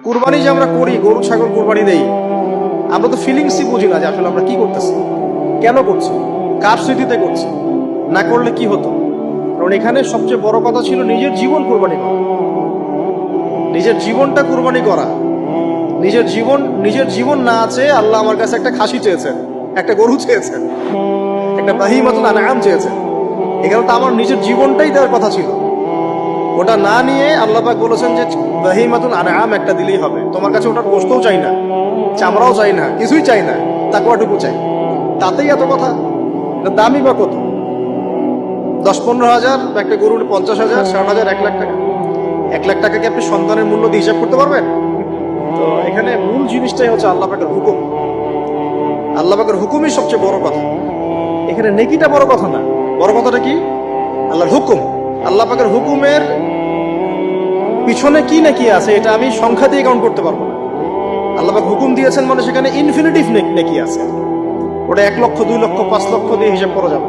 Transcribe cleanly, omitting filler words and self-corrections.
কুরবানি যে আমরা করি, গরু ছাগল কুরবানি দেই, আমরা তো ফিলিংসই বুঝি না যে আসলে আমরা কি করতেছি, কেন করছি, কার স্মৃতিতে করছি, না করলে কি হতো। কারণ এখানে সবচেয়ে বড় কথা ছিল নিজের জীবন কুরবানি করা, নিজের জীবনটা কুরবানি করা। নিজের জীবন না আছে, আল্লাহ আমার কাছে একটা খাসি চেয়েছেন, একটা গরু চেয়েছেন, একটা বাহিমাতুল আনআম চেয়েছেন। এখানে তো আমার নিজের জীবনটাই দেওয়ার কথা ছিল। ওটা না নিয়ে আল্লাহ পাক বলেছেন যে বাহিমাতুল আনআম একটা দিলেই হবে। তোমার কাছে ওটার গোশতও চাই না, চামড়াও চাই না, কিছুই চাই না, তাকওয়াটুকু চাই। তাতেই এত কথা। দামই বা কত? 10-15 হাজার, একটা গরুর 50,000, 60,000, 1 লাখ টাকা। 1 লাখ টাকা কি আপনি সন্তানের মূল্য দিয়ে হিসাব করতে পারবেন? তো এখানে মূল জিনিসটাই হচ্ছে আল্লাহ পাকের হুকুম। আল্লাহ পাকের হুকুমই সবচেয়ে বড় কথা। এখানে নেকিটা বড় কথা না, বড় কথাটা কি? আল্লাহর হুকুম। আল্লাহ পাকের হুকুমের পিছনে কি নাকি আছে এটা আমি সংখ্যা দিয়ে কাউন্ট করতে পারবো না। আল্লাহ পাক হুকুম দিয়েছেন মানে সেখানে ইনফিনিটিভ নেকি আছে। ওটা 1 লক্ষ, 2 লক্ষ, 5 লক্ষ দিয়ে হিসাব করা যাবে।